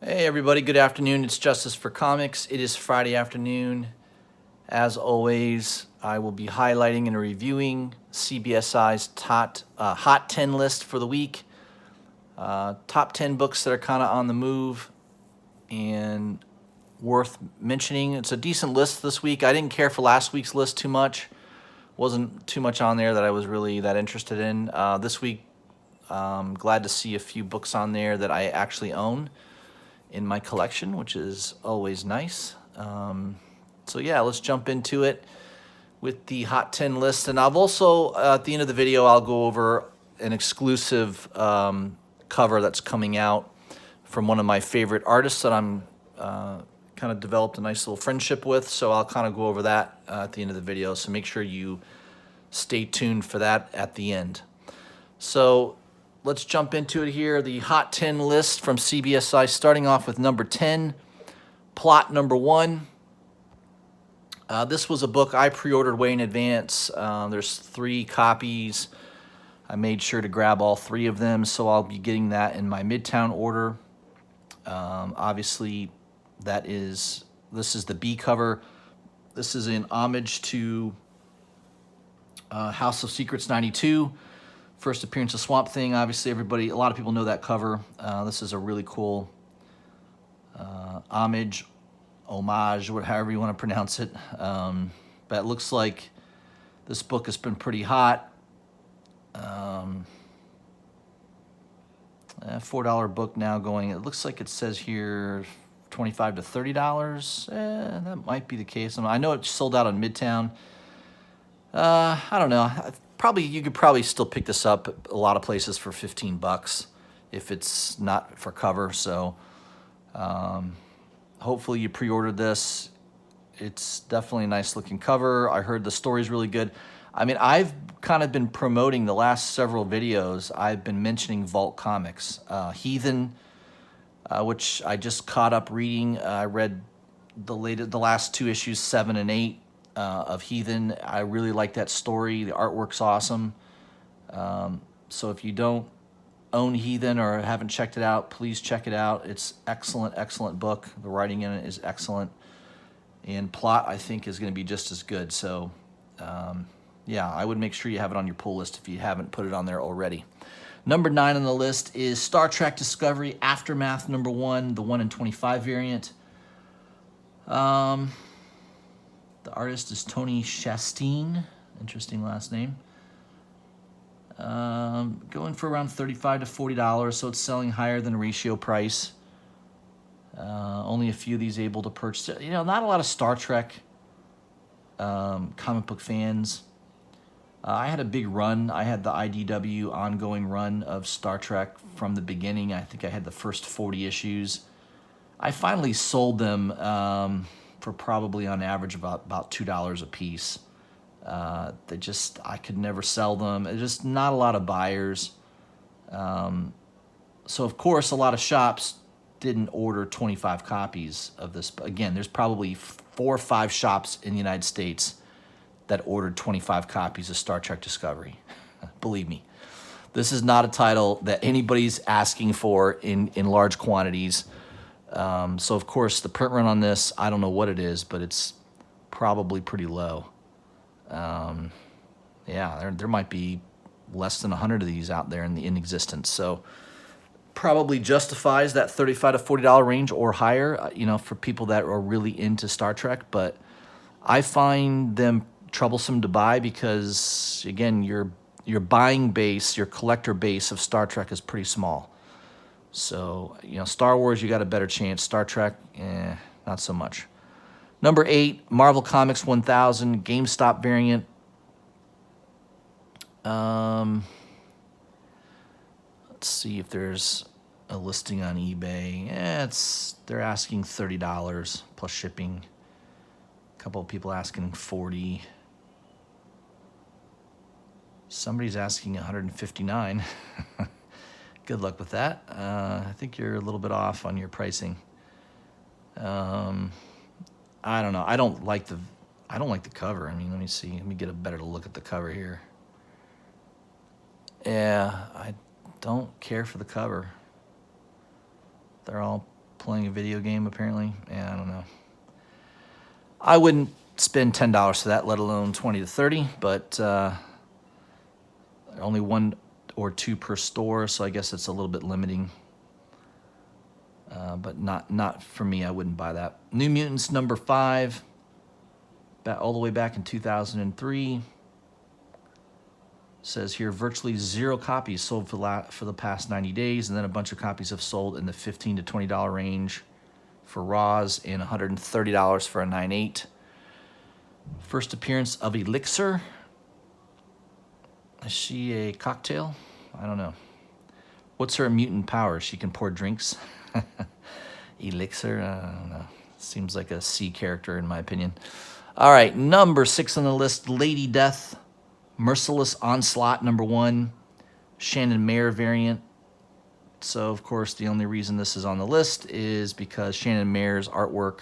Hey everybody, good afternoon. It's Justice for Comics. It is Friday afternoon. As always, I will be highlighting and reviewing CBSI's Hot 10 list for the week. Top 10 books that are kind of on the move and worth mentioning. It's a decent list this week. I didn't care for last week's list too much. Wasn't too much on there that I was really that interested in. This week, glad to see a few books on there that I actually own in my collection, which is always nice. So yeah, let's jump into it with the Hot 10 list. And I've also, at the end of the video, I'll go over an exclusive cover that's coming out from one of my favorite artists that I'm kind of developed a nice little friendship with. So I'll kind of go over that at the end of the video. So make sure you stay tuned for that at the end. So let's jump into it here. The Hot 10 list from CBSI, starting off with number 10, Plot number 1. This was a book I pre-ordered way in advance. There's 3 copies. I made sure to grab all 3 of them, so I'll be getting that in my Midtown order. Obviously, this is the B cover. This is in homage to House of Secrets 92. First appearance of Swamp Thing. Obviously, a lot of people know that cover. This is a really cool homage, however you want to pronounce it. But it looks like this book has been pretty hot. $4 book now going. It looks like it says here $25 to $30. That might be the case. I know it sold out on Midtown. I don't know. You could probably still pick this up at a lot of places for $15 if it's not for cover. So hopefully you pre-ordered this. It's definitely a nice looking cover. I heard the story's really good. I mean, I've kind of been promoting the last several videos. I've been mentioning Vault Comics, Heathen, which I just caught up reading. I read the last 2 issues, 7 and 8. Of Heathen. I really like that story. The artwork's awesome. So if you don't own Heathen or haven't checked it out, please check it out. It's excellent book. The writing in it is excellent. And Plot, I think, is going to be just as good. So, yeah, I would make sure you have it on your pull list if you haven't put it on there already. Number 9 on the list is Star Trek Discovery Aftermath number 1, the 1 in 25 variant. The artist is Tony Chastain. Interesting last name. Going for around $35 to $40, so it's selling higher than ratio price. Only a few of these able to purchase. Not a lot of Star Trek comic book fans. I had a big run. I had the IDW ongoing run of Star Trek from the beginning. I think I had the first 40 issues. I finally sold them for probably on average about $2 a piece. I could never sell them. There's just not a lot of buyers. So of course a lot of shops didn't order 25 copies of this. Again, there's probably 4 or 5 shops in the United States that ordered 25 copies of Star Trek Discovery. Believe me, this is not a title that anybody's asking for in large quantities. So of course the print run on this, I don't know what it is, but it's probably pretty low. Yeah, there might be less than 100 of these out there in existence. So probably justifies that $35 to $40 range or higher, for people that are really into Star Trek. But I find them troublesome to buy because, again, your buying base, your collector base of Star Trek is pretty small. So, Star Wars, you got a better chance. Star Trek, not so much. Number 8, Marvel Comics 1000, GameStop variant. Let's see if there's a listing on eBay. They're asking $30 plus shipping. A couple of people asking $40. Somebody's asking $159. Good luck with that. I think you're a little bit off on your pricing. I don't know. I don't like the cover. I mean, let me see. Let me get a better look at the cover here. Yeah, I don't care for the cover. They're all playing a video game, apparently. Yeah, I don't know. I wouldn't spend $10 for that, let alone 20 to 30, but only 1 or 2 per store, so I guess it's a little bit limiting. But not for me. I wouldn't buy that. New Mutants number 5, all the way back in 2003. Says here virtually 0 copies sold for the past 90 days, and then a bunch of copies have sold in the $15 to $20 range for Raws and $130 for a 9/8. First appearance of Elixir. Is she a cocktail? I don't know. What's her mutant power? She can pour drinks. Elixir? I don't know. Seems like a C character in my opinion. All right, number 6 on the list, Lady Death. Merciless Onslaught number 1. Shannon Mayer variant. So, of course, the only reason this is on the list is because Shannon Mayer's artwork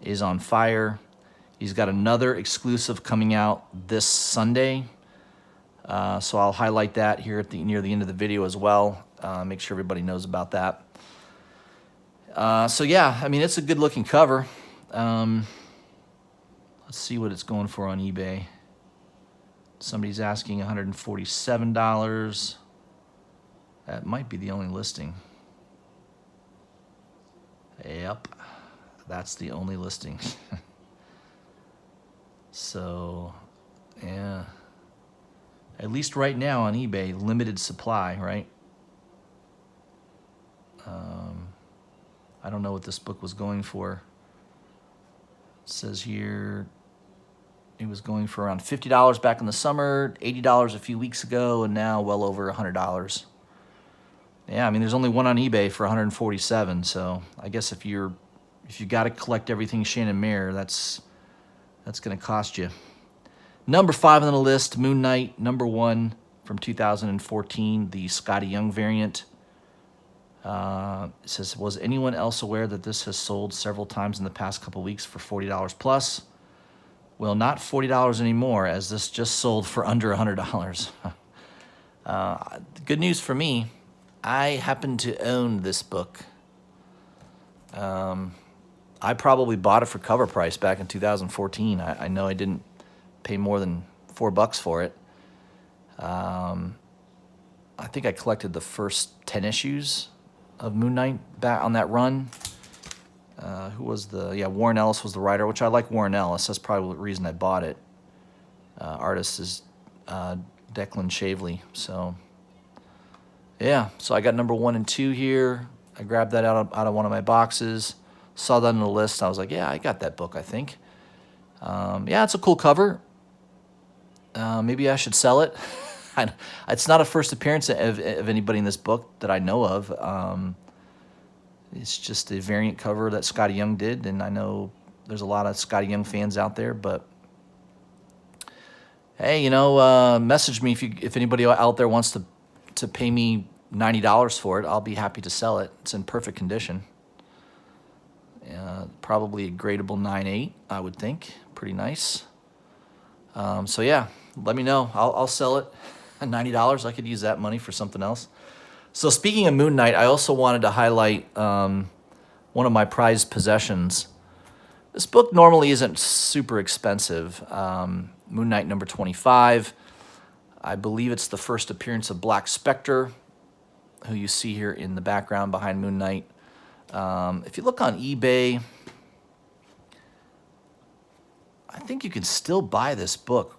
is on fire. He's got another exclusive coming out this Sunday. So I'll highlight that here at near the end of the video as well. Make sure everybody knows about that. So yeah, I mean, it's a good looking cover. Let's see what it's going for on eBay. Somebody's asking $147. That might be the only listing. Yep, that's the only listing. So, yeah. At least right now on eBay, limited supply, right? I don't know what this book was going for. It says here it was going for around $50 back in the summer, $80 a few weeks ago, and now well over $100. Yeah, I mean, there's only one on eBay for $147. So I guess if you got to collect everything Shannon Mayer, that's going to cost you. Number 5 on the list, Moon Knight, number 1 from 2014, the Scotty Young variant. It says, was anyone else aware that this has sold several times in the past couple weeks for $40 plus? Well, not $40 anymore, as this just sold for under $100. Good news for me, I happen to own this book. I probably bought it for cover price back in 2014. I know I didn't pay more than $4 for it. I think I collected the first 10 issues of Moon Knight back on that run. Who was Warren Ellis was the writer, which I like Warren Ellis. That's probably the reason I bought it. Artist is Declan Shavely. So, yeah. So I got number 1 and 2 here. I grabbed that out of one of my boxes. Saw that on the list. I was like, yeah, I got that book, I think. Yeah, it's a cool cover. Maybe I should sell it. It's not a first appearance of anybody in this book that I know of. It's just a variant cover that Scotty Young did, and I know there's a lot of Scotty Young fans out there, but hey, message me if anybody out there wants to pay me $90 for it. I'll be happy to sell it. It's in perfect condition. Probably a gradable 9/8, I would think. Pretty nice. So yeah, let me know. I'll sell it at $90. I could use that money for something else. So speaking of Moon Knight, I also wanted to highlight one of my prized possessions. This book normally isn't super expensive. Moon Knight number 25. I believe it's the first appearance of Black Spectre, who you see here in the background behind Moon Knight. If you look on eBay, I think you can still buy this book,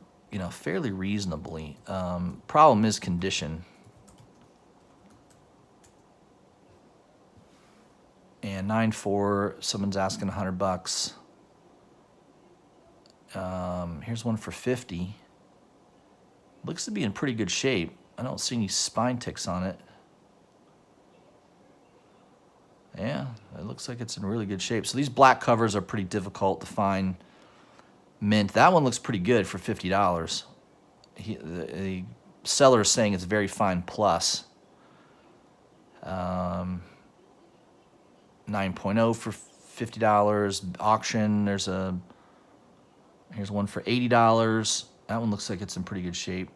fairly reasonably. Problem is condition. And 9.4, someone's asking $100. Here's one for $50. Looks to be in pretty good shape. I don't see any spine ticks on it. Yeah, it looks like it's in really good shape. So these black covers are pretty difficult to find mint. That one looks pretty good for $50. The seller is saying it's very fine plus. 9.0 for $50. Auction, here's one for $80. That one looks like it's in pretty good shape.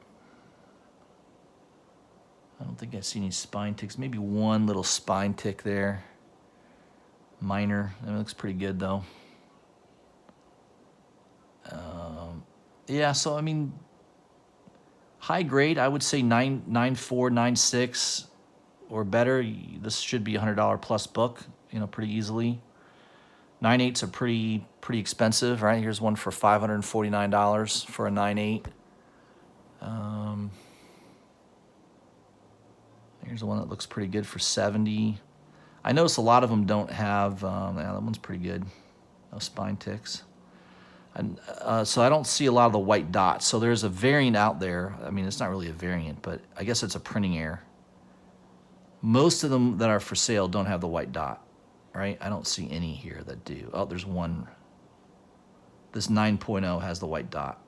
I don't think I see any spine ticks. Maybe one little spine tick there. minor. It looks pretty good though. Yeah, so I mean, high grade, I would say 9.4, 9.6 or better. This should be a $100 plus book, pretty easily. 9.8s are pretty expensive, right? Here's one for $549 for a 9.8. Here's the one that looks pretty good for $70. I notice a lot of them don't have. Yeah, that one's pretty good. No spine ticks. And so I don't see a lot of the white dots. So there's a variant out there. I mean, it's not really a variant, but I guess it's a printing error. Most of them that are for sale don't have the white dot, right? I don't see any here that do. Oh, there's one. This 9.0 has the white dot.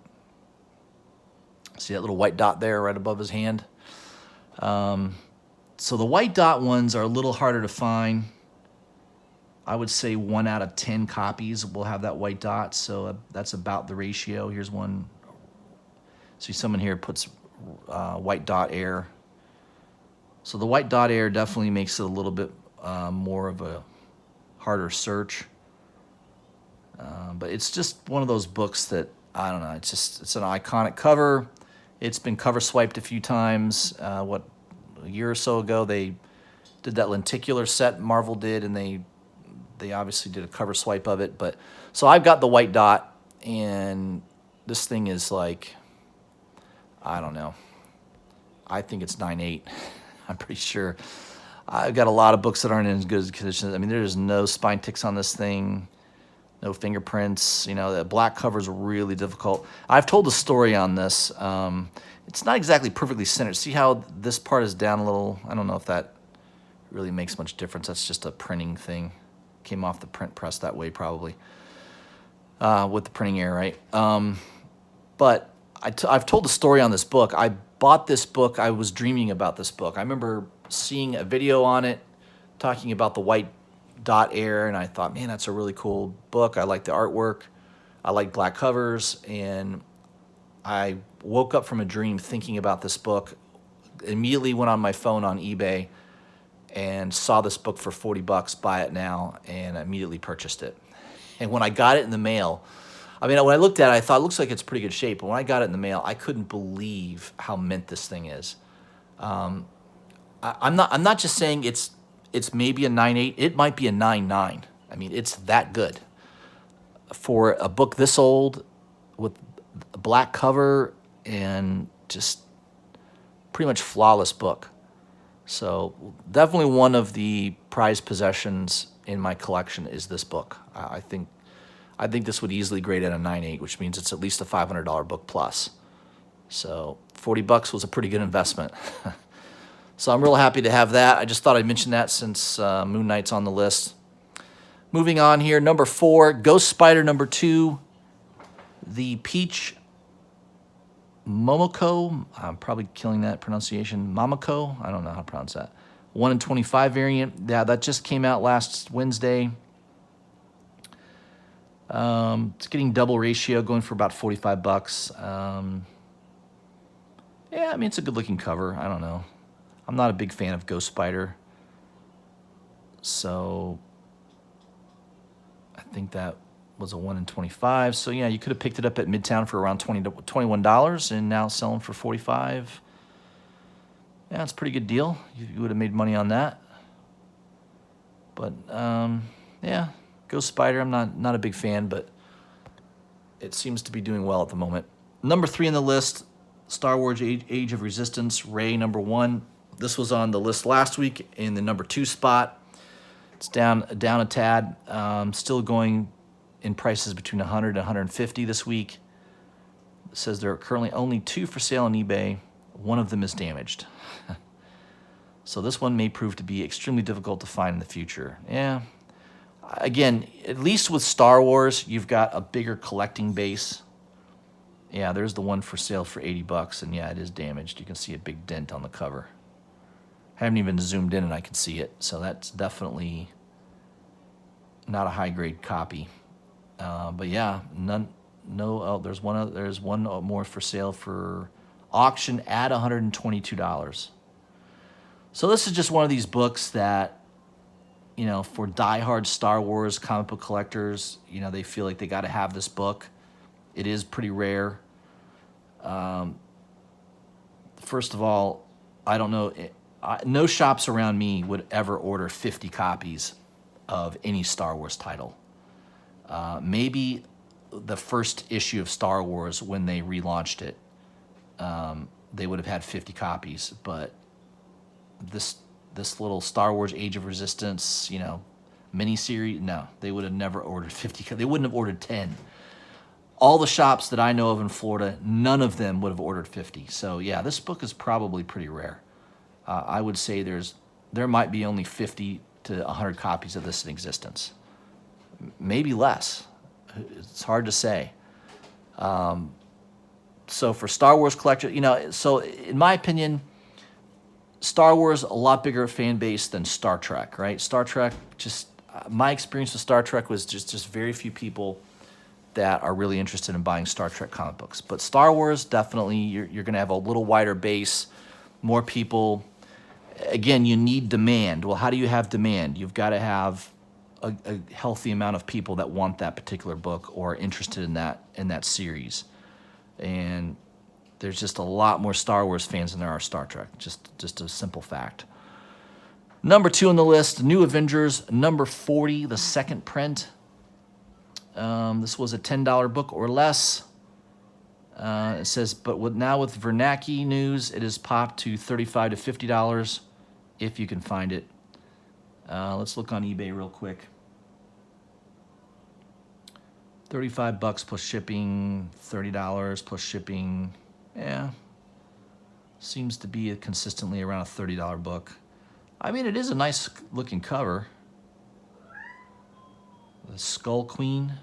See that little white dot there right above his hand? So the white dot ones are a little harder to find. I would say 1 out of 10 copies will have that white dot, so that's about the ratio. Here's one. See, someone here puts white dot error. So the white dot error definitely makes it a little bit more of a harder search. But it's just one of those books that, I don't know, it's an iconic cover. It's been cover swiped a few times. A year or so ago, they did that lenticular set Marvel did, and they obviously did a cover swipe of it. But so I've got the white dot, and this thing is like, I don't know. I think it's 9.8. I'm pretty sure. I've got a lot of books that aren't in as good condition. I mean, there's no spine ticks on this thing, no fingerprints. The black cover is really difficult. I've told a story on this. It's not exactly perfectly centered. See how this part is down a little? I don't know if that really makes much difference. That's just a printing thing. Came off the print press that way probably with the printing error, right? But I've told a story on this book. I bought this book. I was dreaming about this book. I remember seeing a video on it talking about the white dot error, and I thought, man, that's a really cool book. I like the artwork. I like black covers, and I woke up from a dream thinking about this book. Immediately went on my phone on eBay and saw this book for $40, buy it now, and immediately purchased it. And when I got it in the mail, I mean, when I looked at it, I thought it looks like it's pretty good shape. But when I got it in the mail, I couldn't believe how mint this thing is. I'm not just saying it's maybe a 9.8. It might be a 9.9. I mean, it's that good for a book this old with a black cover and just pretty much flawless book. So definitely one of the prized possessions in my collection is this book. I think this would easily grade at a 9.8, which means it's at least a $500 book plus. So $40 was a pretty good investment. So I'm real happy to have that. I just thought I'd mention that since Moon Knight's on the list. Moving on here, number 4, Ghost Spider number 2, the Peach Momoko. I'm probably killing that pronunciation. Momoko? I don't know how to pronounce that. 1 in 25 variant. Yeah, that just came out last Wednesday. It's getting double ratio, going for about $45. Yeah, I mean, it's a good-looking cover. I don't know. I'm not a big fan of Ghost Spider. So I think that was a 1 in 25. So yeah, you could have picked it up at Midtown for around $21 and now selling for $45. Yeah, it's a pretty good deal. You would have made money on that. But yeah, Ghost Spider, I'm not a big fan, but it seems to be doing well at the moment. Number 3 on the list, Star Wars Age of Resistance, Rey number 1. This was on the list last week in the number 2 spot. It's down a tad. Still going in prices between $100 and $150 this week. It says there are currently only 2 for sale on eBay. One of them is damaged. So this one may prove to be extremely difficult to find in the future. Yeah. Again, at least with Star Wars, you've got a bigger collecting base. Yeah, there's the one for sale for $80, and yeah, it is damaged. You can see a big dent on the cover. I haven't even zoomed in and I can see it, so that's definitely not a high-grade copy. But yeah, there's one more for sale for auction at $122. So this is just one of these books that for diehard Star Wars comic book collectors, they feel like they got to have this book. It is pretty rare. First of all, I don't know. No shops around me would ever order 50 copies of any Star Wars title. Maybe the first issue of Star Wars, when they relaunched it, they would have had 50 copies. But this little Star Wars Age of Resistance, miniseries, no, they would have never ordered 50. They wouldn't have ordered 10. All the shops that I know of in Florida, none of them would have ordered 50. So yeah, this book is probably pretty rare. I would say there might be only 50 to 100 copies of this in existence. Maybe less. It's hard to say. So for Star Wars collectors, so in my opinion, Star Wars, a lot bigger fan base than Star Trek, right? Star Trek, my experience with Star Trek was just very few people that are really interested in buying Star Trek comic books. But Star Wars, definitely, you're going to have a little wider base, more people. Again, you need demand. Well, how do you have demand? You've got to have a healthy amount of people that want that particular book or are interested in that series. And there's just a lot more Star Wars fans than there are Star Trek. Just a simple fact. Number 2 on the list, New Avengers, number 40, the second print. This was a $10 book or less. It says, but now with Vernacki news, it has popped to $35 to $50 if you can find it. Let's look on eBay real quick. $35 plus shipping, $30 plus shipping. Yeah, seems to be consistently around a $30 book. I mean, it is a nice looking cover. The Skull Queen.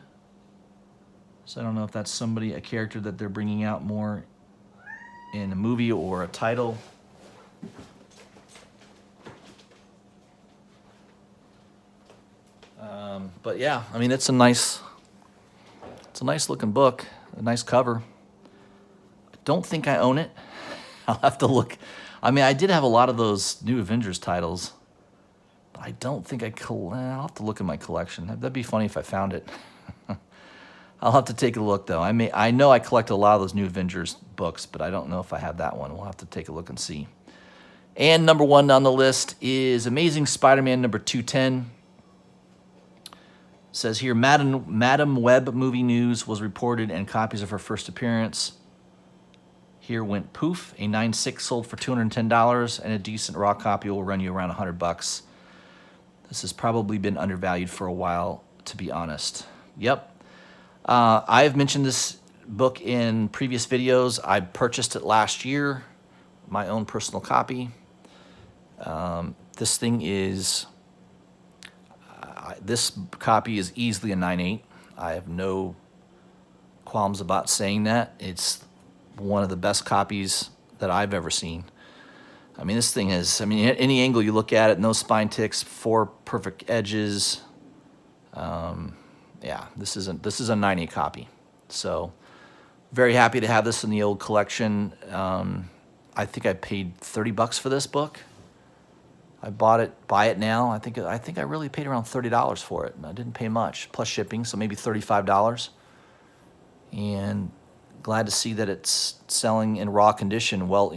So I don't know if that's a character that they're bringing out more in a movie or a title. But yeah, I mean, it's a nice looking book, a nice cover. I don't think I own it. I'll have to look. I mean, I did have a lot of those New Avengers titles, but I don't think I'll have to look at my collection. That'd be funny if I found it. I'll have to take a look, though. I know I collect a lot of those New Avengers books, but I don't know if I have that one. We'll have to take a look and see. And number 1 on the list is Amazing Spider-Man number 210. It says here, Madam Web movie news was reported and copies of her first appearance here went poof. A 9.6 sold for $210, and a decent raw copy will run you around $100. This has probably been undervalued for a while, to be honest. Yep. I've mentioned this book in previous videos. I purchased it last year, my own personal copy. This copy is easily a 9.8. I have no qualms about saying that. It's one of the best copies that I've ever seen. I mean, this thing is, any angle you look at it, no spine ticks, 4 perfect edges. Yeah, this is a 9.8 copy. So very happy to have this in the old collection. I think I paid $30 for this book. I buy it now. I think I really paid around $30 for it. And I didn't pay much, plus shipping, so maybe $35. And glad to see that it's selling in raw condition. Well,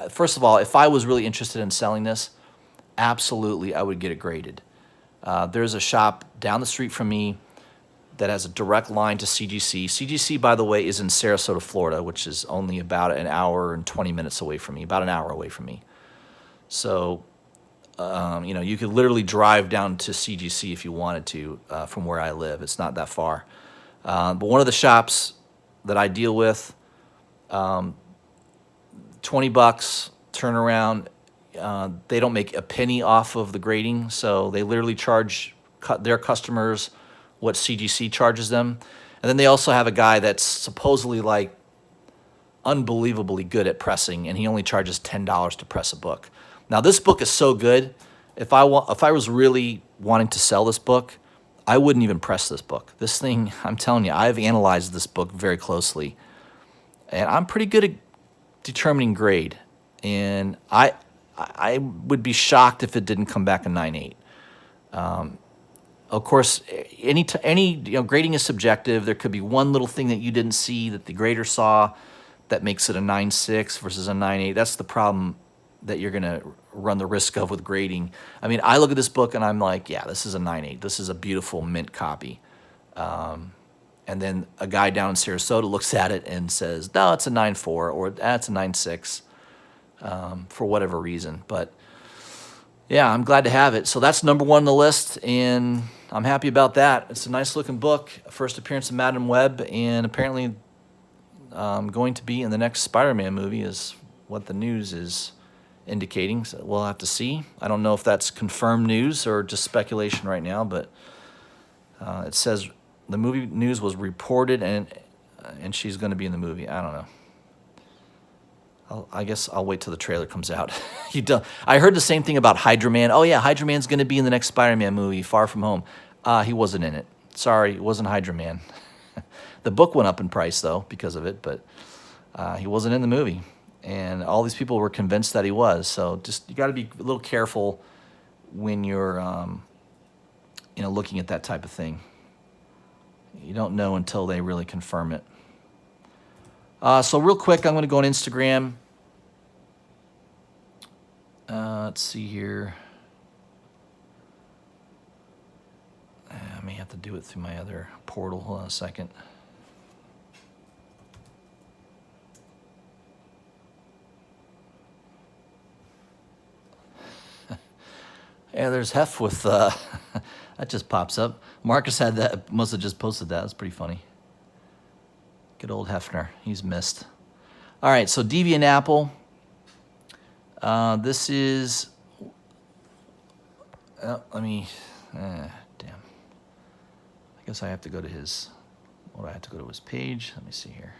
first of all, if I was really interested in selling this, absolutely I would get it graded. There's a shop down the street from me that has a direct line to CGC. CGC, by the way, is in Sarasota, Florida, which is only about an hour and 20 minutes away from me, about an hour away from me. So, you could literally drive down to CGC if you wanted to from where I live. It's not that far. But one of the shops that I deal with, $20 turnaround. They don't make a penny off of the grading, so they literally charge their customers what CGC charges them. And then they also have a guy that's supposedly like unbelievably good at pressing, and he only charges $10 to press a book. Now, this book is so good, if I was really wanting to sell this book, I wouldn't even press this book. This thing, I'm telling you, I've analyzed this book very closely, and I'm pretty good at determining grade. And I would be shocked if it didn't come back a 9.8. Of course, any grading is subjective. There could be one little thing that you didn't see that the grader saw that makes it a 9.6 versus a 9.8. That's the problem that you're going to run the risk of with grading. I mean, I look at this book and I'm like, yeah, this is a 9.8. This is a beautiful mint copy. And then a guy down in Sarasota looks at it and says, no, it's a 9.4 or that's a 9.6 for whatever reason. But yeah, I'm glad to have it. So that's number one on the list, and I'm happy about that. It's a nice looking book, first appearance of Madam Web, and apparently going to be in the next Spider-Man movie is what the news is indicating. So we'll have to see. I don't know if that's confirmed news or just speculation right now, but it says the movie news was reported, and she's going to be in the movie. I don't know. I guess I'll wait till the trailer comes out. I heard the same thing about Hydra Man. Oh yeah, Hydra Man's going to be in the next Spider-Man movie, Far From Home. He wasn't in it. Sorry, it wasn't Hydra Man. The book went up in price though because of it, but he wasn't in the movie. And all these people were convinced that he was. So just you got to be a little careful when you're looking at that type of thing. You don't know until they really confirm it. So real quick, I'm going to go on Instagram. Let's see here. I may have to do it through my other portal. Hold on a second. Yeah, there's Hef with, that just pops up. Marcus had that, must have just posted that. That's pretty funny. Good old Hefner. He's missed. All right, so Deviant Apple. This is... let me... damn. I guess I have to go to his... What, I have to go to his page? Let me see here.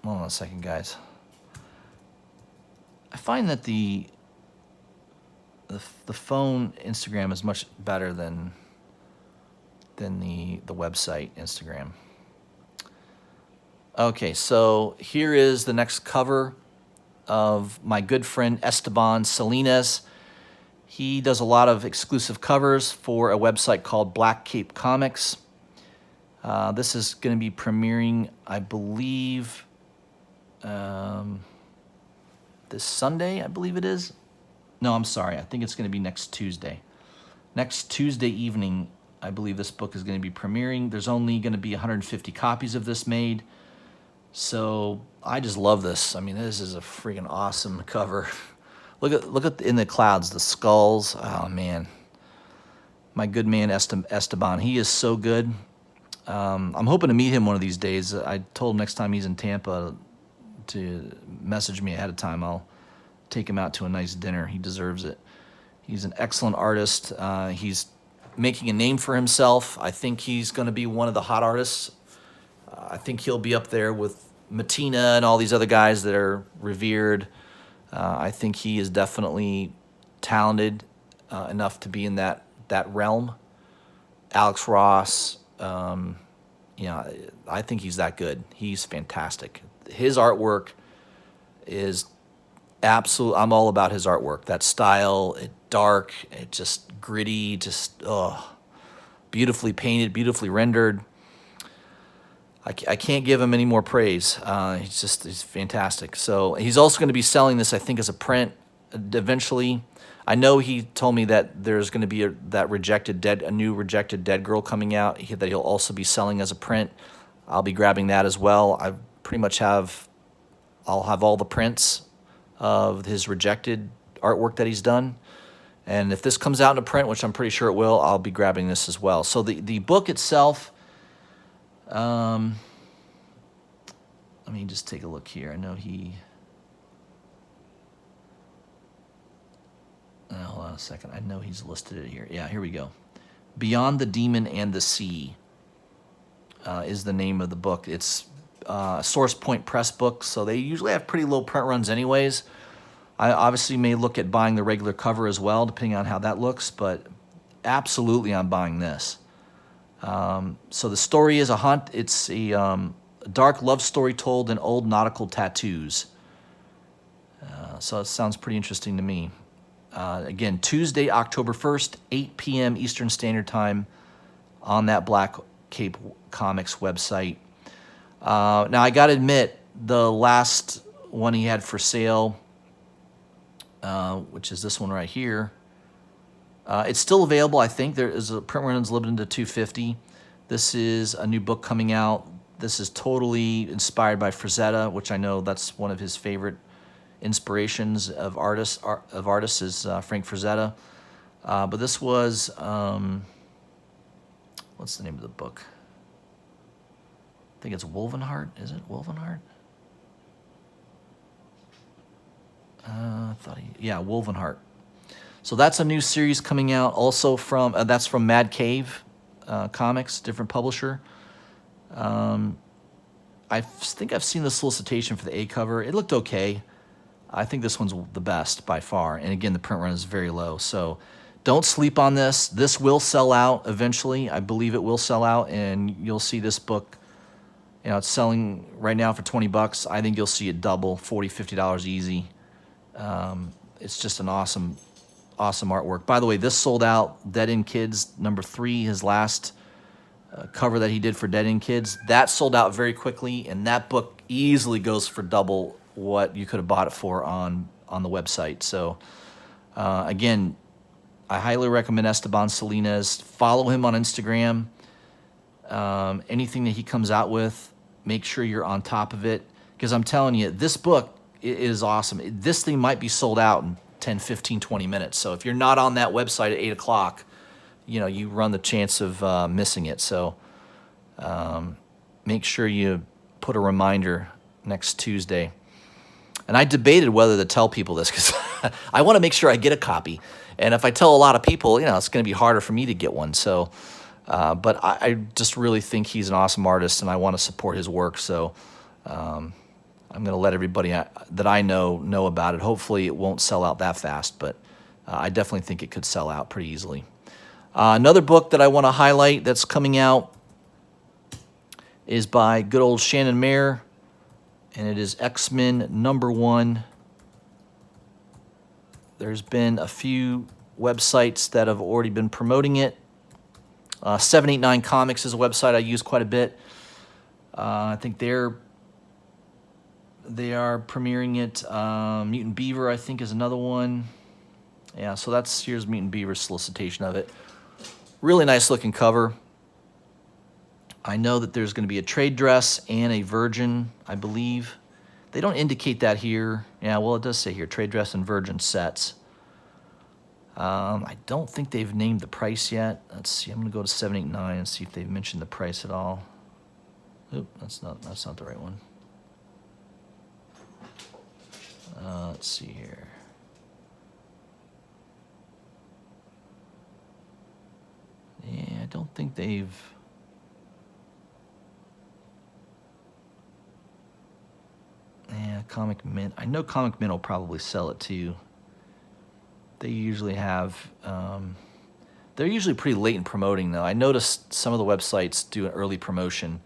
Hold on a second, guys. I find that the phone Instagram is much better than the website Instagram. Okay, so here is the next cover of my good friend Esteban Salinas. He does a lot of exclusive covers for a website called Black Cape Comics. This is going to be premiering, I believe, this Sunday, I believe it is. No, I'm sorry. I think it's going to be next Tuesday. Next Tuesday evening, I believe this book is going to be premiering. There's only going to be 150 copies of this made. So I just love this. I mean, this is a freaking awesome cover. Look at in the clouds, the skulls. Oh man, my good man Esteban. He is so good. I'm hoping to meet him one of these days. I told him next time he's in Tampa to message me ahead of time. I'll take him out to a nice dinner. He deserves it. He's an excellent artist. He's making a name for himself. I think he's going to be one of the hot artists. I think he'll be up there with Matina and all these other guys that are revered. I think he is definitely talented enough to be in that realm. Alex Ross, I think he's that good. He's fantastic. His artwork is absolute. I'm all about his artwork. That style, dark, it just gritty, just beautifully painted, beautifully rendered. I can't give him any more praise. He's fantastic. So he's also going to be selling this, I think, as a print eventually. I know he told me that there's going to be a new Rejected Dead Girl coming out that he'll also be selling as a print. I'll be grabbing that as well. I pretty much I'll have all the prints of his Rejected artwork that he's done. And if this comes out in a print, which I'm pretty sure it will, I'll be grabbing this as well. So the book itself, let me just take a look here. I know hold on a second. I know he's listed it here. Yeah, here we go. Beyond the Demon and the Sea is the name of the book. It's a Source Point Press book, so they usually have pretty low print runs anyways. I obviously may look at buying the regular cover as well, depending on how that looks, but absolutely I'm buying this. So the story is a hunt. It's a dark love story told in old nautical tattoos. So it sounds pretty interesting to me. Again, Tuesday, October 1st, 8 p.m. Eastern Standard Time on that Black Cape Comics website. Now, I got to admit, the last one he had for sale, which is this one right here, it's still available, I think. There is a print run is limited to 250. This is a new book coming out. This is totally inspired by Frazetta, which I know that's one of his favorite inspirations of artists is Frank Frazetta. But this was, what's the name of the book? I think it's Wolvenheart. Is it Wolvenheart? Yeah, Wolvenheart. So that's a new series coming out. Also from that's from Mad Cave Comics, different publisher. I think I've seen the solicitation for the A cover. It looked okay. I think this one's the best by far. And again, the print run is very low. So don't sleep on this. This will sell out eventually. I believe it will sell out, and you'll see this book. You know, it's selling right now for 20 bucks. I think you'll see it double, $40, $50 easy. It's just an awesome artwork. By the way, this sold out. Dead End Kids #3, his last cover that he did for Dead End Kids. That sold out very quickly, and that book easily goes for double what you could have bought it for on the website. So, again, I highly recommend Esteban Salinas. Follow him on Instagram. Anything that he comes out with, make sure you're on top of it, because I'm telling you, this book is awesome. This thing might be sold out in 10, 15, 20 minutes. So if you're not on that website at 8 o'clock, you know, you run the chance of missing it. So make sure you put a reminder next Tuesday. And I debated whether to tell people this, because I want to make sure I get a copy. And if I tell a lot of people, you know, it's going to be harder for me to get one. So, but I just really think he's an awesome artist, and I want to support his work. So I'm going to let everybody that I know about it. Hopefully it won't sell out that fast, but I definitely think it could sell out pretty easily. Another book that I want to highlight that's coming out is by good old Shannon Mayer, and it is XMen #1. There's been a few websites that have already been promoting it. 789 Comics is a website I use quite a bit. I think they are premiering it. Mutant Beaver, I think, is another one. Yeah, so here's Mutant Beaver's solicitation of it. Really nice looking cover. I know that there's going to be a trade dress and a virgin, I believe. They don't indicate that here. Yeah, well, it does say here, trade dress and virgin sets. I don't think they've named the price yet. Let's see. I'm going to go to 789 and see if they've mentioned the price at all. Oop, that's not the right one. Let's see here. Yeah, I don't think they've... Yeah, Comic Mint. I know Comic Mint will probably sell it too. They usually have... they're usually pretty late in promoting, though. I noticed some of the websites do an early promotion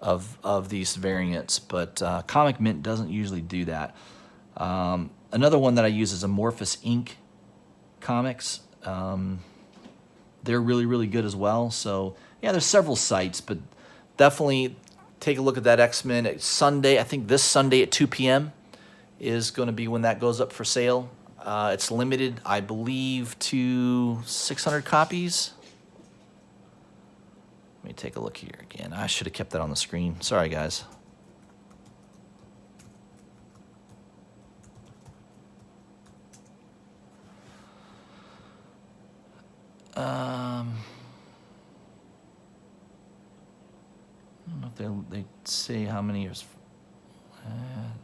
of these variants, but Comic Mint doesn't usually do that. Another one that I use is Amorphous Inc. Comics. They're really, really good as well. So, yeah, there's several sites, but definitely take a look at that X-Men. It's Sunday, I think this Sunday at 2 p.m. is going to be when that goes up for sale. It's limited, I believe, to 600 copies. Let me take a look here again. I should have kept that on the screen. Sorry, guys. I don't know if they say how many years.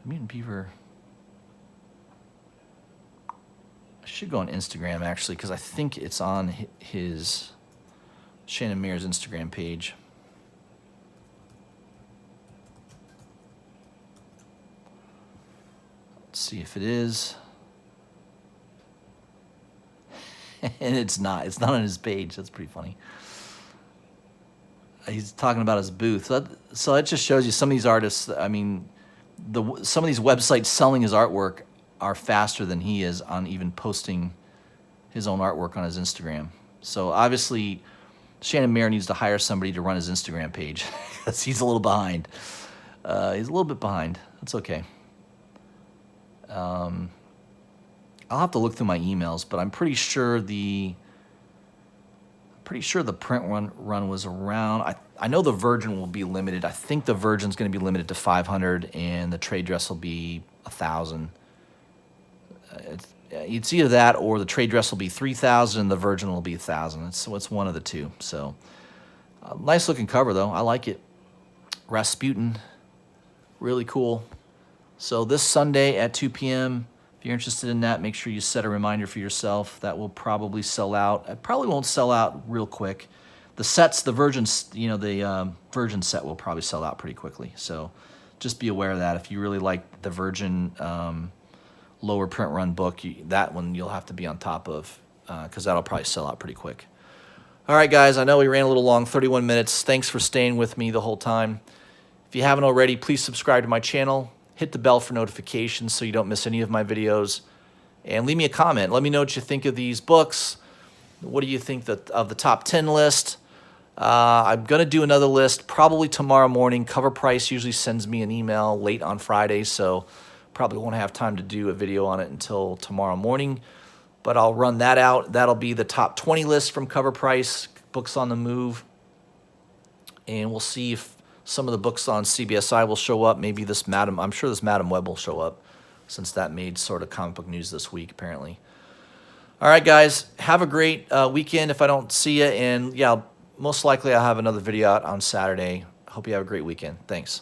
Mutant Beaver. I should go on Instagram, actually, because I think it's on his Shannon Mayer's Instagram page. Let's see if it is. And it's not. It's not on his page. That's pretty funny. He's talking about his booth. So that just shows you some of these artists. I mean, some of these websites selling his artwork are faster than he is on even posting his own artwork on his Instagram. So obviously, Shannon Mayer needs to hire somebody to run his Instagram page because he's a little behind. He's a little bit behind. That's okay. I'll have to look through my emails, but I'm pretty sure the print run was around. I know the Virgin will be limited. I think the Virgin's going to be limited to 500, and the trade dress will be 1,000. It's either that or the trade dress will be 3,000 and the Virgin will be 1,000. It's one of the two. So nice looking cover though. I like it. Rasputin, really cool. So this Sunday at 2 p.m. if you're interested in that, make sure you set a reminder for yourself. That will probably sell out. It probably won't sell out real quick. The sets, the Virgin, the Virgin set will probably sell out pretty quickly. So just be aware of that. If you really like the Virgin lower print run book, that one you'll have to be on top of because that'll probably sell out pretty quick. All right, guys, I know we ran a little long, 31 minutes. Thanks for staying with me the whole time. If you haven't already, please subscribe to my channel. Hit the bell for notifications so you don't miss any of my videos. And leave me a comment. Let me know what you think of these books. What do you think of the top 10 list? I'm going to do another list probably tomorrow morning. Cover Price usually sends me an email late on Friday, so probably won't have time to do a video on it until tomorrow morning. But I'll run that out. That'll be the top 20 list from Cover Price, books on the move. And we'll see if some of the books on CBSI will show up. Maybe this I'm sure this Madam Web will show up since that made sort of comic book news this week, apparently. All right, guys, have a great weekend if I don't see you. And yeah, most likely I'll have another video out on Saturday. Hope you have a great weekend. Thanks.